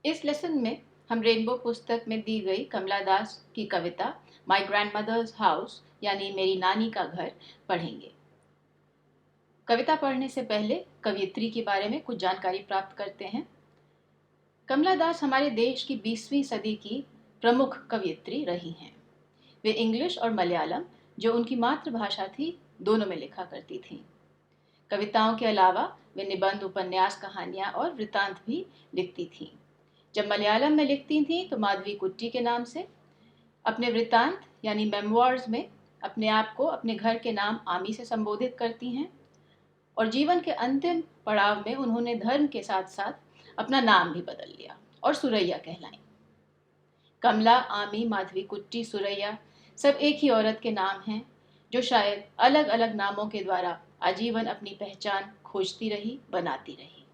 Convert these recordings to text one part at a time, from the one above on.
इस लेसन में हम रेनबो पुस्तक में दी गई कमला दास की कविता माई ग्रैंड मदर्स हाउस यानी मेरी नानी का घर पढ़ेंगे। कविता पढ़ने से पहले कवियत्री के बारे में कुछ जानकारी प्राप्त करते हैं। कमला दास हमारे देश की 20वीं सदी की प्रमुख कवियत्री रही हैं। वे इंग्लिश और मलयालम, जो उनकी मातृभाषा थी, दोनों में लिखा करती थीं। कविताओं के अलावा वे निबंध, उपन्यास, कहानियां और वृत्तांत भी लिखती थीं। जब मलयालम में लिखती थीं तो माधवी कुट्टी के नाम से। अपने वृत्तांत यानी मेमोइर्स में अपने आप को अपने घर के नाम आमी से संबोधित करती हैं और जीवन के अंतिम पड़ाव में उन्होंने धर्म के साथ साथ अपना नाम भी बदल लिया और सुरैया कहलाई। कमला, आमी, माधवी कुट्टी, सुरैया सब एक ही औरत के नाम हैं जो शायद अलग अलग नामों के द्वारा आजीवन अपनी पहचान खोजती रही, बनाती रही।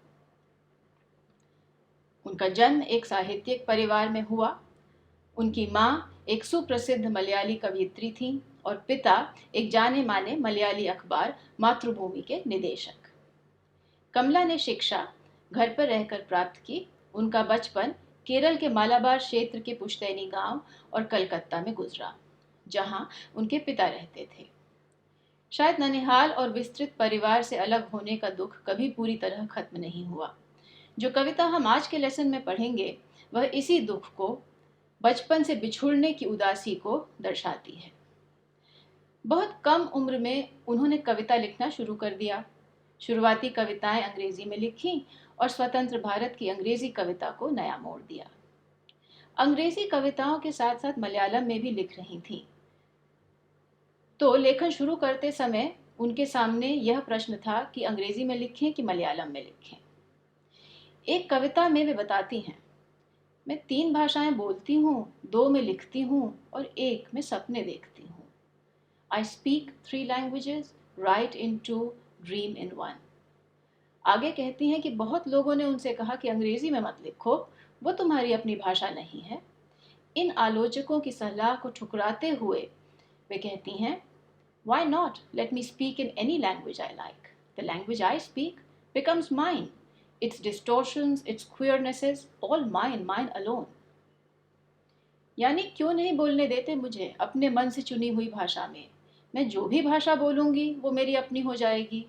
उनका जन्म एक साहित्यिक परिवार में हुआ। उनकी माँ एक सुप्रसिद्ध मलयाली कवियत्री थीं और पिता एक जाने माने मलयाली अखबार मातृभूमि के निदेशक। कमला ने शिक्षा घर पर रहकर प्राप्त की। उनका बचपन केरल के मालाबार क्षेत्र के पुश्तैनी गांव और कलकत्ता में गुजरा, जहां उनके पिता रहते थे। शायद ननिहाल और विस्तृत परिवार से अलग होने का दुख कभी पूरी तरह खत्म नहीं हुआ। जो कविता हम आज के लेसन में पढ़ेंगे वह इसी दुख को, बचपन से बिछुड़ने की उदासी को दर्शाती है। बहुत कम उम्र में उन्होंने कविता लिखना शुरू कर दिया। शुरुआती कविताएं अंग्रेजी में लिखीं और स्वतंत्र भारत की अंग्रेजी कविता को नया मोड़ दिया। अंग्रेजी कविताओं के साथ साथ मलयालम में भी लिख रही थीं। तो लेखन शुरू करते समय उनके सामने यह प्रश्न था कि अंग्रेजी में लिखें कि मलयालम में लिखें। एक कविता में वे बताती हैं, मैं 3 भाषाएं बोलती हूँ, 2 में लिखती हूँ और 1 में सपने देखती हूँ। I speak 3 languages, write in 2, dream in 1। आगे कहती हैं कि बहुत लोगों ने उनसे कहा कि अंग्रेजी में मत लिखो, वो तुम्हारी अपनी भाषा नहीं है। इन आलोचकों की सलाह को ठुकराते हुए वे कहती हैं, Why not? Let me speak in any language I like. The language I speak becomes mine. Its distortions, its queernesses, all mine, mine alone. यानी क्यों नहीं बोलने देते मुझे अपने मन से चुनी हुई भाषा में। मैं जो भी भाषा बोलूंगी वो मेरी अपनी हो जाएगी।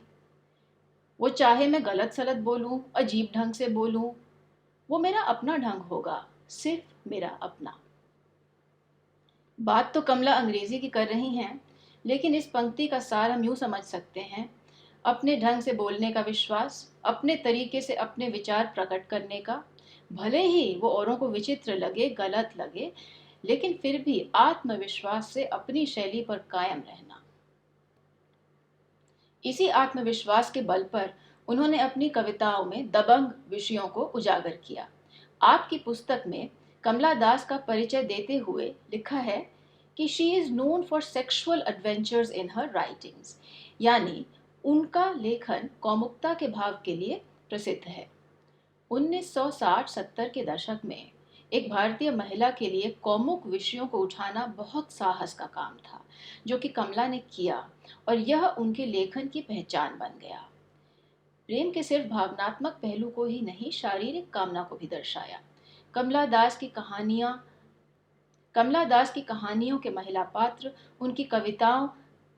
वो चाहे मैं गलत सलत बोलूं, अजीब ढंग से बोलूं, वो मेरा अपना ढंग होगा, सिर्फ मेरा अपना। बात तो कमला अंग्रेजी की कर रही हैं, लेकिन इस पंक्ति का सार हम यूं समझ सकते हैं, अपने ढंग से बोलने का विश्वास, अपने तरीके से अपने विचार प्रकट करने का, भले ही वो औरों को विचित्र लगे, गलत लगे, लेकिन फिर भी आत्मविश्वास से अपनी शैली पर कायम रहना। इसी आत्मविश्वास के बल पर उन्होंने अपनी कविताओं में दबंग विषयों को उजागर किया। आपकी पुस्तक में कमला दास का परिचय देते हुए लिखा है कि she is known for sexual adventures in her writings, यानी उनका लेखन कौमुकता के भाव के लिए प्रसिद्ध है। 1960-70 के दशक में एक भारतीय महिला के लिए कौमुक विषयों को उठाना बहुत साहस का काम था, जो कि कमला ने किया और यह उनके लेखन की पहचान बन गया। प्रेम के सिर्फ भावनात्मक पहलू को ही नहीं, शारीरिक कामना को भी दर्शाया। कमला दास की कहानियों के महिला पात्र, उनकी कविताओं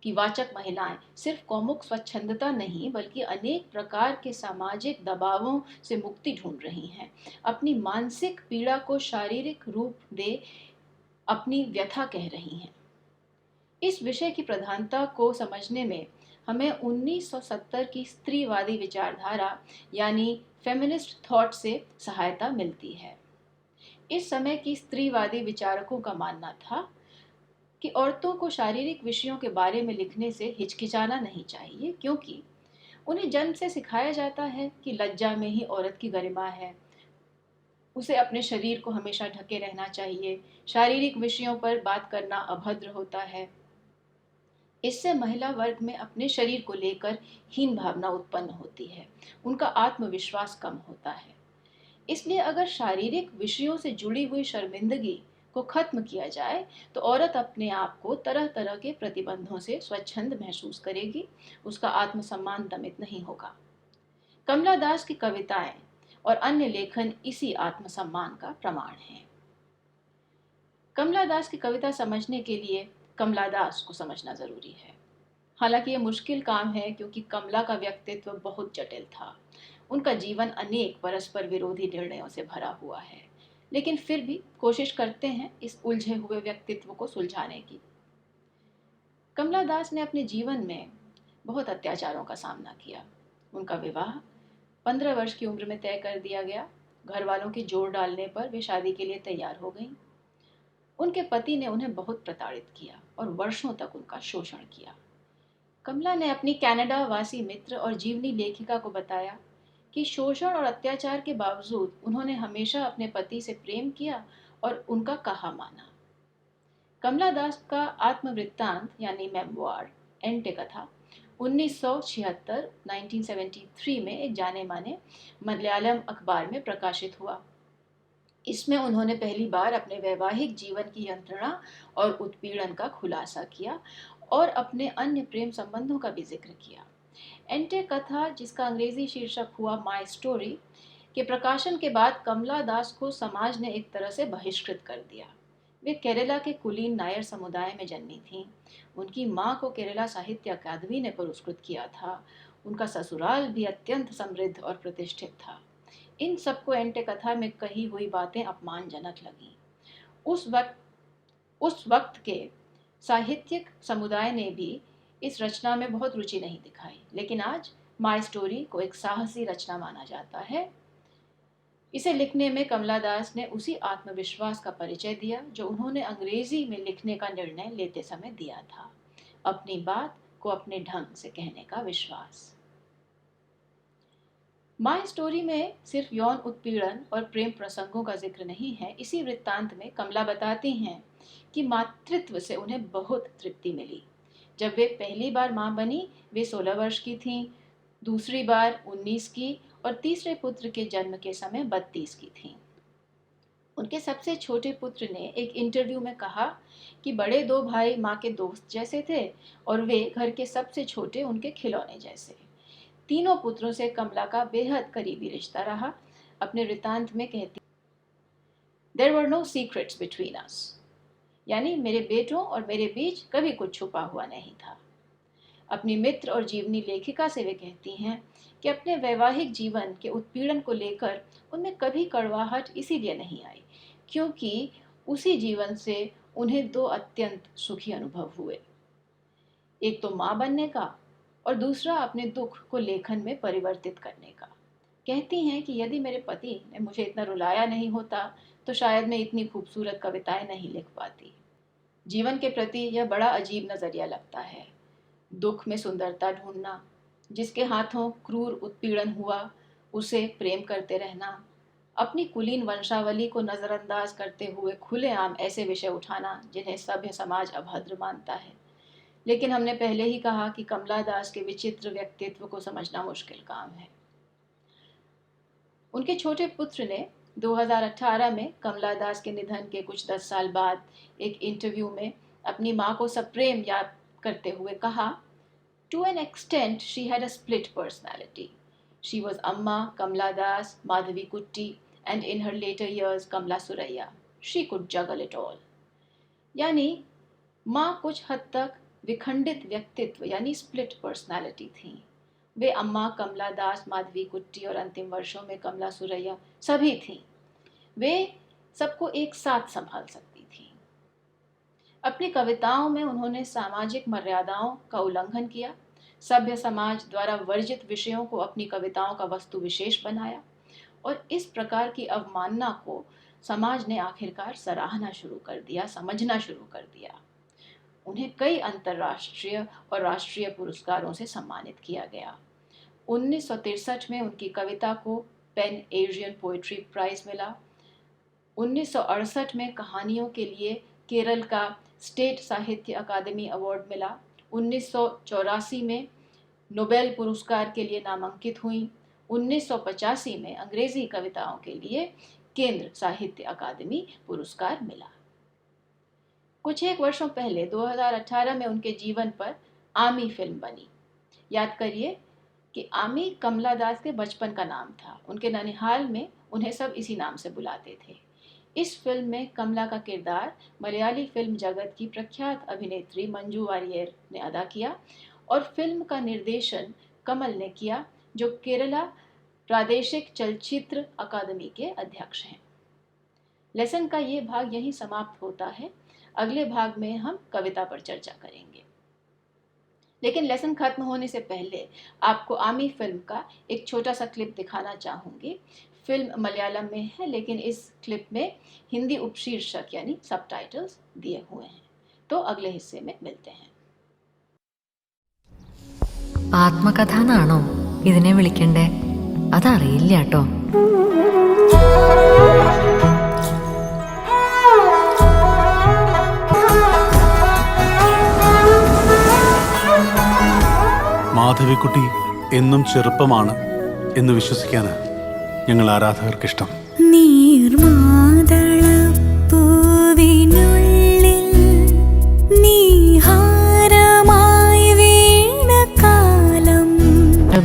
की वाचक महिलाएं सिर्फ कौमुक स्वच्छंदता नहीं बल्कि अनेक प्रकार के सामाजिक दबावों से मुक्ति ढूंढ रही हैं, अपनी मानसिक पीड़ा को शारीरिक रूप दे अपनी व्यथा कह रही हैं। इस विषय की प्रधानता को समझने में हमें 1970 की स्त्रीवादी विचारधारा यानी फेमिनिस्ट थॉट से सहायता मिलती है। इस समय की स्त्रीवादी विचारकों का मानना था कि औरतों को शारीरिक विषयों के बारे में लिखने से हिचकिचाना नहीं चाहिए, क्योंकि उन्हें जन्म से सिखाया जाता है कि लज्जा में ही औरत की गरिमा है, उसे अपने शरीर को हमेशा ढके रहना चाहिए, शारीरिक विषयों पर बात करना अभद्र होता है। इससे महिला वर्ग में अपने शरीर को लेकर हीन भावना उत्पन्न होती है, उनका आत्मविश्वास कम होता है। इसलिए अगर शारीरिक विषयों से जुड़ी हुई शर्मिंदगी को खत्म किया जाए तो औरत अपने आप को तरह तरह के प्रतिबंधों से स्वच्छंद महसूस करेगी, उसका आत्मसम्मान दमित नहीं होगा। कमला दास की कविताएं और अन्य लेखन इसी आत्मसम्मान का प्रमाण हैं। कमला दास की कविता समझने के लिए कमला दास को समझना जरूरी है। हालांकि यह मुश्किल काम है क्योंकि कमला का व्यक्तित्व बहुत जटिल था। उनका जीवन अनेक परस्पर विरोधी निर्णयों से भरा हुआ है, लेकिन फिर भी कोशिश करते हैं इस उलझे हुए व्यक्तित्व को सुलझाने की। कमला दास ने अपने जीवन में बहुत अत्याचारों का सामना किया। उनका विवाह 15 वर्ष की उम्र में तय कर दिया गया। घर वालों के जोर डालने पर वे शादी के लिए तैयार हो गईं। उनके पति ने उन्हें बहुत प्रताड़ित किया और वर्षों तक उनका शोषण किया। कमला ने अपनी कनाडा वासी मित्र और जीवनी लेखिका को बताया कि शोषण और अत्याचार के बावजूद उन्होंने हमेशा अपने पति से प्रेम किया और उनका कहा माना। कमला दास का आत्मवृत्तांत यानी मेमोआर एंटे कथा 1973 में एक जाने माने मलयालम अखबार में प्रकाशित हुआ। इसमें उन्होंने पहली बार अपने वैवाहिक जीवन की यंत्रणा और उत्पीड़न का खुलासा किया और अपने अन्य प्रेम संबंधों का भी जिक्र किया। एंटे कथा, जिसका अंग्रेजी शीर्षक हुआ माई स्टोरी, के प्रकाशन के बाद कमला दास को समाज ने एक तरह से बहिष्कृत कर दिया। वे केरला के कुलीन नायर समुदाय में जन्मी थीं। उनकी मां को केरला साहित्य अकादमी ने पुरस्कृत किया था। उनका ससुराल भी अत्यंत समृद्ध और प्रतिष्ठित था। इन सबको एंटे कथा में कही हुई बातें अपमानजनक लगीं। उस वक्त के साहित्यिक समुदाय ने भी इस रचना में बहुत रुचि नहीं दिखाई, लेकिन आज माई स्टोरी को एक साहसी रचना माना जाता है। इसे लिखने में कमला दास ने उसी आत्मविश्वास का परिचय दिया जो उन्होंने अंग्रेजी में लिखने का निर्णय लेते समय दिया था, अपनी बात को अपने ढंग से कहने का विश्वास। माई स्टोरी में सिर्फ यौन उत्पीड़न और प्रेम प्रसंगों का जिक्र नहीं है। इसी वृत्तांत में कमला बताती हैं कि मातृत्व से उन्हें बहुत तृप्ति मिली। जब वे पहली बार मां बनी, वे 16 वर्ष की थीं, दूसरी बार 19 की और तीसरे पुत्र के जन्म के समय 32 की थीं। उनके सबसे छोटे पुत्र ने एक इंटरव्यू में कहा कि बड़े दो भाई मां के दोस्त जैसे थे और वे घर के सबसे छोटे उनके खिलौने जैसे। तीनों पुत्रों से कमला का बेहद करीबी रिश्ता रहा। अपने वृत्तांत में कहती, there were no secrets between us, यानी मेरे बेटों और मेरे बीच कभी कुछ छुपा हुआ नहीं था। अपनी मित्र और जीवनी लेखिका से वे कहती हैं कि अपने वैवाहिक जीवन के उत्पीड़न को लेकर उनमें कभी कड़वाहट इसीलिए नहीं आई क्योंकि उसी जीवन से उन्हें दो अत्यंत सुखी अनुभव हुए, एक तो मां बनने का और दूसरा अपने दुख को लेखन में परिवर्तित करने का। कहती हैं कि यदि मेरे पति ने मुझे इतना रुलाया नहीं होता तो शायद मैं इतनी खूबसूरत कविताएं नहीं लिख पाती। जीवन के प्रति यह बड़ा अजीब नजरिया लगता है। दुख में सुंदरता ढूंढना, जिसके हाथों क्रूर उत्पीड़न हुआ उसे प्रेम करते रहना, अपनी कुलीन वंशावली को नजरअंदाज करते हुए खुलेआम ऐसे विषय उठाना जिन्हें सभ्य समाज अभद्र मानता है। लेकिन हमने पहले ही कहा कि कमला दास के विचित्र व्यक्तित्व को समझना मुश्किल काम है। उनके छोटे पुत्र ने 2018 में कमला दास के निधन के कुछ 10 साल बाद एक इंटरव्यू में अपनी मां को सप्रेम याद करते हुए कहा, To an extent, she had a split personality. She was Amma, Kamla Das, Madhavi Kutti, and in her later years, Kamla Suraiya. She could juggle it all. यानी माँ कुछ हद तक विखंडित व्यक्तित्व यानी स्प्लिट पर्सनालिटी थी। वे अम्मा, कमला दास, माधवी कुट्टी और अंतिम वर्षों में कमला सुरैया सभी थीं। वे सबको एक साथ संभाल सकती थीं। अपनी कविताओं में उन्होंने सामाजिक मर्यादाओं का उल्लंघन किया, सभ्य समाज द्वारा वर्जित विषयों को अपनी कविताओं का वस्तु विशेष बनाया और इस प्रकार की अवमानना को समाज ने आखिरकार सराहना शुरू कर दिया, समझना शुरू कर दिया। उन्हें कई अंतर्राष्ट्रीय और राष्ट्रीय पुरस्कारों से सम्मानित किया गया। 1963 में उनकी कविता को पेन एशियन पोएट्री प्राइज मिला। 1968 में कहानियों के लिए केरल का स्टेट साहित्य अकादमी अवार्ड मिला। 1984 में नोबेल पुरस्कार के लिए नामांकित हुई। 1985 में अंग्रेजी कविताओं के लिए केंद्र साहित्य अकादमी पुरस्कार मिला। कुछ एक वर्षों पहले 2018 में उनके जीवन पर आमी फिल्म बनी। याद करिए, कि आमी कमला दास के बचपन का नाम था। उनके ननिहाल में उन्हें सब इसी नाम से बुलाते थे। इस फिल्म में कमला का किरदार मलयाली फिल्म जगत की प्रख्यात अभिनेत्री मंजू वारियर ने अदा किया और फिल्म का निर्देशन कमल ने किया, जो केरला प्रादेशिक चलचित्र अकादमी के अध्यक्ष हैं। लेसन का ये भाग यहीं समाप्त होता है। अगले भाग में हम कविता पर चर्चा करेंगे। लेकिन लेसन खत्म होने से पहले आपको आमी फिल्म का एक छोटा सा क्लिप दिखाना चाहूँगी। फिल्म मलयालम में है, लेकिन इस क्लिप में हिंदी उपशीर्षक यानी सबटाइटल्स दिए हुए हैं। तो अगले हिस्से में मिलते हैं। ആത്മകഥ എന്നാണോ ഇതിനെ വിളിക്കണ്ടേ? അതറിയില്ല കേട്ടോ. മാധവിക്കുട്ടി എന്നും ചെറുപ്പമാണ് എന്ന് വിശ്വസിക്കാന് ഞങ്ങൾ ആരാധകർക്കിഷ്ടം.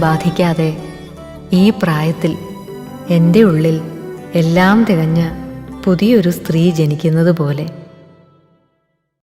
ബാധിക്കാതെ ഈ പ്രായത്തിൽ എൻ്റെ ഉള്ളിൽ എല്ലാം തികഞ്ഞ പുതിയൊരു സ്ത്രീ ജനിക്കുന്നത് പോലെ